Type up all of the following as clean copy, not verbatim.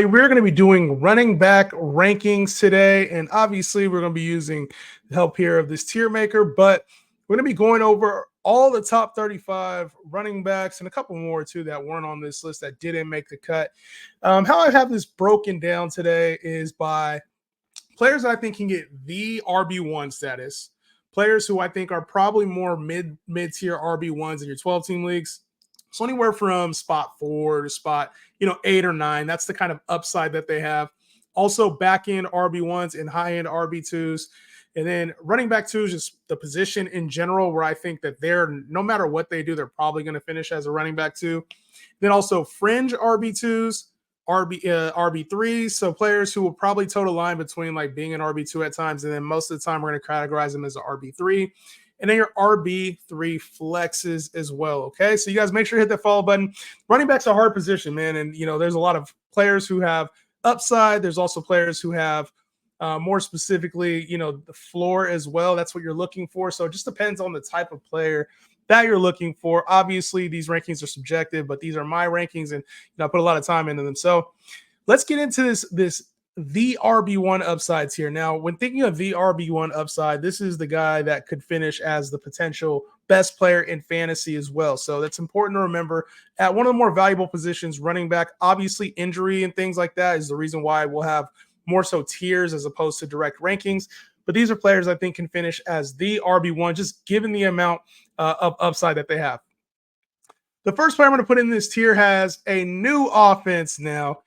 We're going to be doing running back rankings today, and obviously we're going to be using the help here of this tier maker, but we're going to be going over all the top 35 running backs and a couple more too that weren't on this list that didn't make the cut. How I have this broken down today is by players that I think can get the RB1 status, players who I think are probably more mid-tier RB1s in your 12-team leagues. So anywhere from spot 4 to spot, 8 or 9. That's the kind of upside that they have. Also back-end RB1s and high-end RB2s. And then running back 2 is just the position in general where I think that no matter what they do, they're probably going to finish as a running back 2. Then also fringe RB2s, RB3s, so players who will probably toe the line between like being an RB2 at times, and then most of the time we're going to categorize them as an RB3. And then your RB3 flexes as well. Okay, so you guys make sure to hit that follow button. Running back's a hard position, man, and there's a lot of players who have upside. There's also players who have more specifically, the floor as well. That's what you're looking for. So it just depends on the type of player that you're looking for. Obviously, these rankings are subjective, but these are my rankings, and I put a lot of time into them. So let's get into this the RB1 upsides here. Now, when thinking of the RB1 upside, this is the guy that could finish as the potential best player in fantasy as well. So that's important to remember. At one of the more valuable positions, running back, obviously injury and things like that is the reason why we'll have more so tiers as opposed to direct rankings. But these are players I think can finish as the RB1, just given the amount of upside that they have. The first player I'm going to put in this tier has a new offense now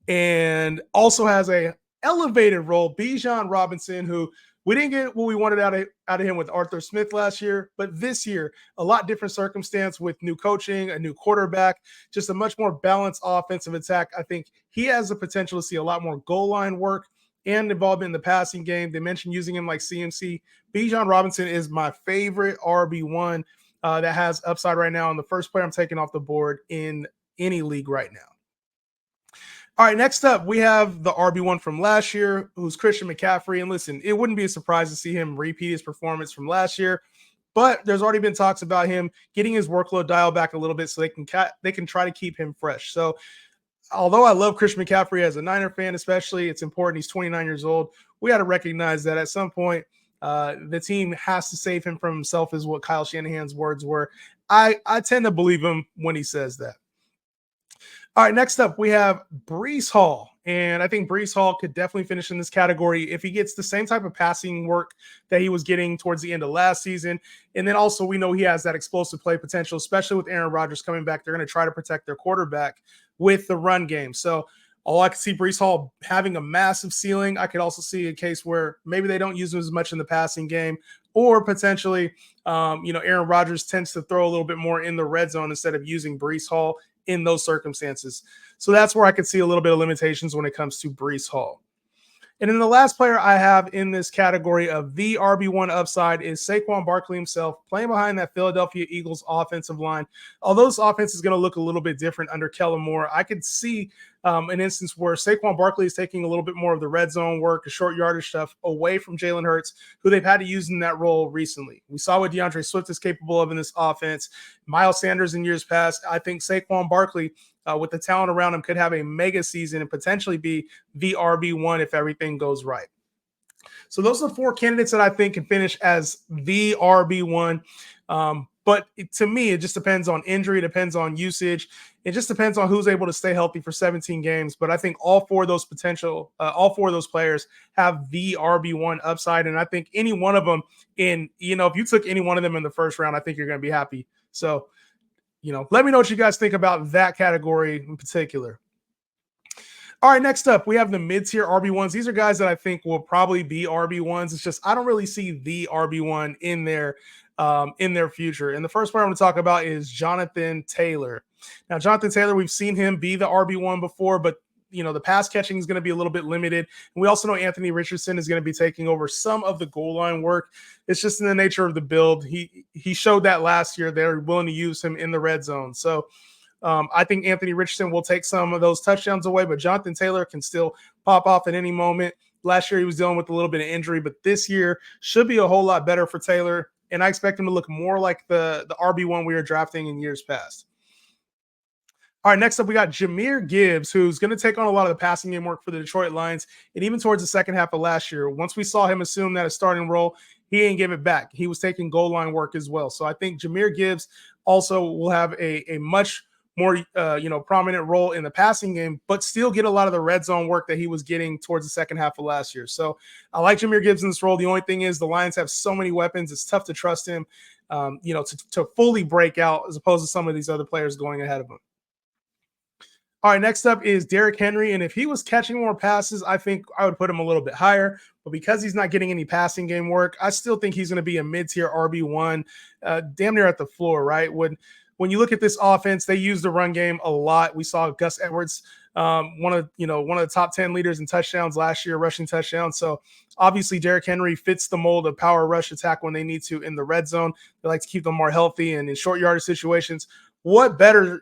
and also has a elevated role, Bijan Robinson, who we didn't get what we wanted out of him with Arthur Smith last year, but this year, a lot different circumstance with new coaching, a new quarterback, just a much more balanced offensive attack. I think he has the potential to see a lot more goal line work and involvement in the passing game. They mentioned using him like CMC. Bijan Robinson is my favorite RB1 that has upside right now, and the first player I'm taking off the board in any league right now. All right, next up, we have the RB1 from last year, who's Christian McCaffrey. And listen, it wouldn't be a surprise to see him repeat his performance from last year, but there's already been talks about him getting his workload dialed back a little bit so they can try to keep him fresh. So although I love Christian McCaffrey as a Niner fan, especially, it's important. He's 29 years old. We got to recognize that at some point, the team has to save him from himself, is what Kyle Shanahan's words were. I tend to believe him when he says that. All right, next up, we have Breece Hall. And I think Breece Hall could definitely finish in this category if he gets the same type of passing work that he was getting towards the end of last season. And then also we know he has that explosive play potential, especially with Aaron Rodgers coming back. They're going to try to protect their quarterback with the run game. So I could see Breece Hall having a massive ceiling. I could also see a case where maybe they don't use him as much in the passing game, or potentially, Aaron Rodgers tends to throw a little bit more in the red zone instead of using Breece Hall in those circumstances. So that's where I could see a little bit of limitations when it comes to Breece Hall. And then the last player I have in this category of the RB1 upside is Saquon Barkley himself, playing behind that Philadelphia Eagles offensive line. Although this offense is going to look a little bit different under Kellen Moore, I could see an instance where Saquon Barkley is taking a little bit more of the red zone work, the short yardage stuff away from Jalen Hurts, who they've had to use in that role recently. We saw what DeAndre Swift is capable of in this offense. Miles Sanders in years past. I think Saquon Barkley, with the talent around him, could have a mega season and potentially be the RB1 if everything goes right. So those are the 4 candidates that I think can finish as the RB1. But to me, it just depends on injury, it depends on usage. It just depends on who's able to stay healthy for 17 games. But I think all four of those players have the RB1 upside. And I think any one of them if you took any one of them in the first round, I think you're going to be happy. So, let me know what you guys think about that category in particular. All right, next up, we have the mid-tier RB1s. These are guys that I think will probably be RB1s. It's just I don't really see the RB1 in their future. And the first player I'm going to talk about is Jonathan Taylor. Now, Jonathan Taylor, we've seen him be the RB1 before, but the pass catching is going to be a little bit limited. And we also know Anthony Richardson is going to be taking over some of the goal line work. It's just in the nature of the build. He showed that last year. They're willing to use him in the red zone. So I think Anthony Richardson will take some of those touchdowns away, but Jonathan Taylor can still pop off at any moment. Last year, he was dealing with a little bit of injury, but this year should be a whole lot better for Taylor. And I expect him to look more like the RB1 we were drafting in years past. All right, next up, we got Jahmyr Gibbs, who's going to take on a lot of the passing game work for the Detroit Lions. And even towards the second half of last year, once we saw him assume that a starting role, he ain't give it back. He was taking goal line work as well. So I think Jahmyr Gibbs also will have a much more prominent role in the passing game, but still get a lot of the red zone work that he was getting towards the second half of last year. So I like Jahmyr Gibbs in this role. The only thing is the Lions have so many weapons. It's tough to trust him, to fully break out as opposed to some of these other players going ahead of him. All right, next up is Derrick Henry. And if he was catching more passes, I think I would put him a little bit higher. But because he's not getting any passing game work, I still think he's going to be a mid-tier RB1, damn near at the floor, right? When you look at this offense, they use the run game a lot. We saw Gus Edwards, one of the top 10 leaders in touchdowns last year, rushing touchdowns. So obviously Derrick Henry fits the mold of power rush attack when they need to in the red zone. They like to keep them more healthy, and in short yardage situations, what better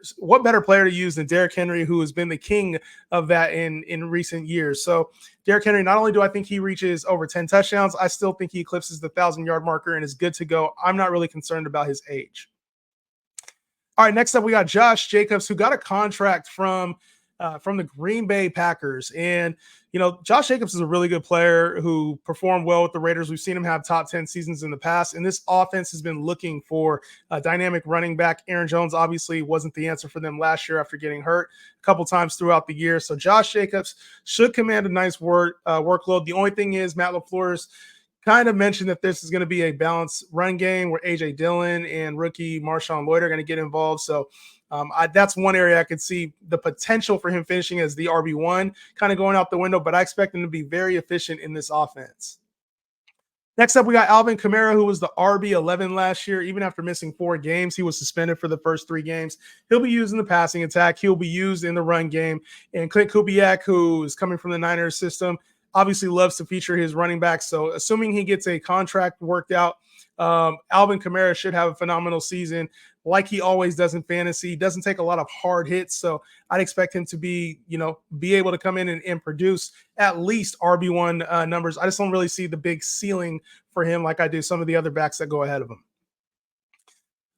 player to use than Derrick Henry, who has been the king of that in recent years. So Derrick Henry, not only do I think he reaches over 10 touchdowns, I still think he eclipses the 1,000-yard marker and is good to go. I'm not really concerned about his age. All right, next up, we got Josh Jacobs, who got a contract from the Green Bay Packers. And, Josh Jacobs is a really good player who performed well with the Raiders. We've seen him have top 10 seasons in the past. And this offense has been looking for a dynamic running back. Aaron Jones obviously wasn't the answer for them last year after getting hurt a couple times throughout the year. So Josh Jacobs should command a nice workload. The only thing is Matt LaFleur's kind of mentioned that this is going to be a balanced run game where A.J. Dillon and rookie Marshawn Lloyd are going to get involved. So that's one area I could see the potential for him finishing as the RB1 kind of going out the window, but I expect him to be very efficient in this offense. Next up, we got Alvin Kamara, who was the RB11 last year. Even after missing 4 games, he was suspended for the first 3 games. He'll be used in the passing attack. He'll be used in the run game. And Clint Kubiak, who is coming from the Niners system, obviously loves to feature his running backs. So assuming he gets a contract worked out, Alvin Kamara should have a phenomenal season like he always does in fantasy. He doesn't take a lot of hard hits. So I'd expect him to be able to come in and produce at least RB1 numbers. I just don't really see the big ceiling for him like I do some of the other backs that go ahead of him.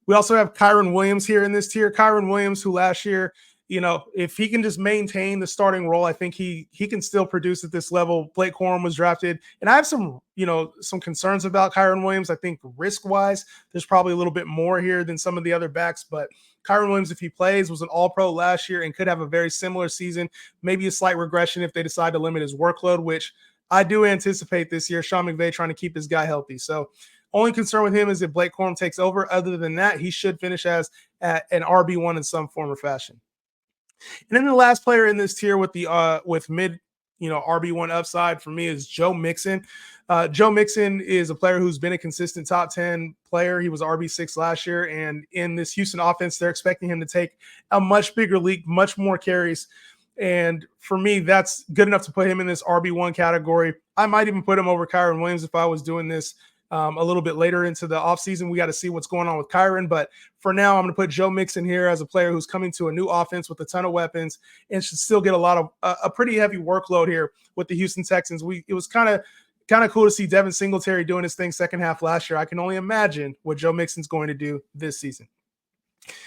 We also have Kyren Williams here in this tier. Kyren Williams, who last year, if he can just maintain the starting role, I think he can still produce at this level. Blake Corum was drafted, and I have some concerns about Kyren Williams. I think risk-wise, there's probably a little bit more here than some of the other backs, but Kyren Williams, if he plays, was an all-pro last year and could have a very similar season, maybe a slight regression if they decide to limit his workload, which I do anticipate this year. Sean McVay trying to keep his guy healthy. So only concern with him is if Blake Corum takes over. Other than that, he should finish as an RB1 in some form or fashion. And then the last player in this tier with the mid, RB1 upside for me is Joe Mixon. Joe Mixon is a player who's been a consistent top 10 player. He was RB6 last year, and in this Houston offense, they're expecting him to take a much bigger leap, much more carries. And for me, that's good enough to put him in this RB1 category. I might even put him over Kyren Williams if I was doing this a little bit later into the offseason. We got to see what's going on with Kyren. But for now, I'm going to put Joe Mixon here as a player who's coming to a new offense with a ton of weapons and should still get a pretty heavy workload here with the Houston Texans. It was kind of cool to see Devin Singletary doing his thing second half last year. I can only imagine what Joe Mixon's going to do this season.